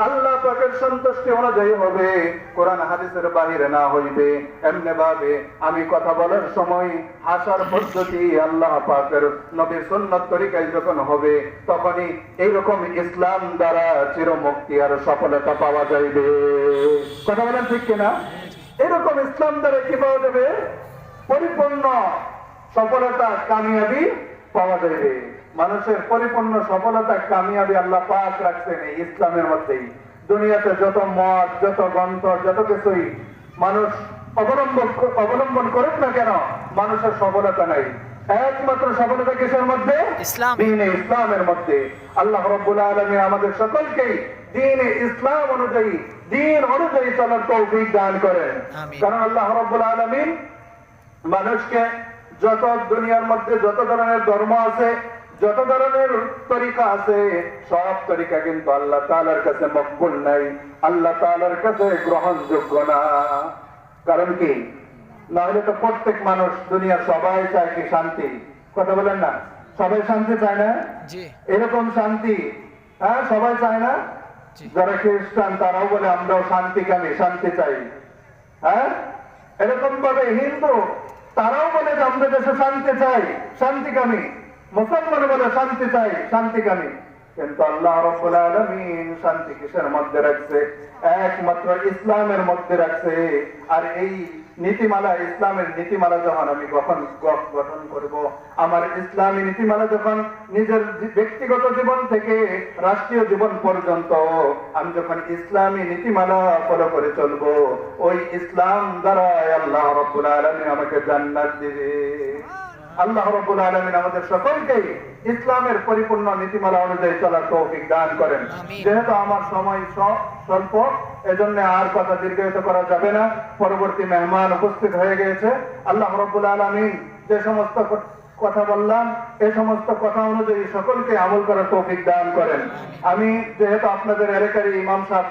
আল্লাহ পাকের সন্তুষ্টি অনুযায়ী হবে, কোরআন হাদিসের বাহিরে না হইবে। এমনি ভাবে আমি কথা বলার সময় হাসার পদ্ধতি আল্লাহ পাকের নবীর সুন্নাত তরিকায় যখন হবে, তখনই এইরকম ইসলাম দ্বারা চিরমুক্তি আর সফলতা পাওয়া যাইবে। কথা বলেন ঠিক কিনা? এরকম ইসলাম দ্বারা কি পাওয়া যাবে? পরিপূর্ণ সফলতা, কামিয়াবি পাওয়া যাবে। মানুষের পরিপূর্ণ সফলতা, কামিয়াবি আল্লাহ পাক রাখছেন এই ইসলামের মধ্যেই। দুনিয়াতে যত মত, যত গ্রন্থ, যত কিছুই মানুষ অবলম্বন করুক না কেন, মানুষের সফলতা নাই। একমাত্র সফলতা কিসের মধ্যে? দ্বীনে ইসলামের মধ্যে। আল্লাহ রাব্বুল আলামিন আমাদের সকলকেই দ্বীনে ইসলাম অনুযায়ী, দ্বীন অনুযায়ী চলার তৌফিক দান করেন। কারণ আল্লাহ রাব্বুল আলামিন মানুষকে যত দুনিয়ার মধ্যে যত ধরনের ধর্ম আছে, যত ধরনের তরিকা আছে, সব তরিকা কিন্তু আল্লাহ তাআলার কাছে মকবুল নাই, আল্লাহ তাআলার কাছে গ্রহণযোগ্য না। কারণ কি? না হলে তো প্রত্যেক মানুষ, দুনিয়া সবাই চায় কি? শান্তি। কথা বলেন না? সবাই শান্তি চায় না? এরকম শান্তি, হ্যাঁ, সবাই চায় না? যারা খ্রিস্টান তারাও বলে আমরাও শান্তিকামী, শান্তি চাই। হ্যাঁ, এরকম ভাবে হিন্দু তারাও বলে যে আমরা দেশে শান্তি চাই, শান্তিকামী। মুসলমান বলে শান্তি চাই, শান্তিকামী। কিন্তু আল্লাহ রাব্বুল আলামিন শান্তি কিসের মধ্যে রাখছে? একমাত্র ইসলামের মধ্যে রাখছে। আর এই নীতিমালা, ইসলামের নীতিমালা যখন আমি গঠন করব, আমার ইসলামী নীতিমালা যখন নিজের ব্যক্তিগত জীবন থেকে রাষ্ট্রীয় জীবন পর্যন্ত আমি যখন ইসলামী নীতিমালা ফলো করে চলবো, ওই ইসলাম দ্বারা আল্লাহ রাব্বুল আলামিন আমাকে জান্নাত দিবে। আল্লাহ রাব্বুল আলামিন আমাদের সকলকে ইসলামের পরিপূর্ণ নীতিমালা অনুযায়ী চলার তৌফিক দান করেন। যেহেতু আমার সময় স্বল্প, এজন্য আর কথা দীর্ঘায়িত করা যাবে না। পরবর্তী মেহমান উপস্থিত হয়ে গেছে। আল্লাহ রাব্বুল আলামিন যে সমস্ত কথা বললাম, এই সমস্ত কথা অনুযায়ী সকলকে আমল করার তৌফিক দান করেন। আমি যেহেতু আপনাদের এলাকার ইমাম সাহেব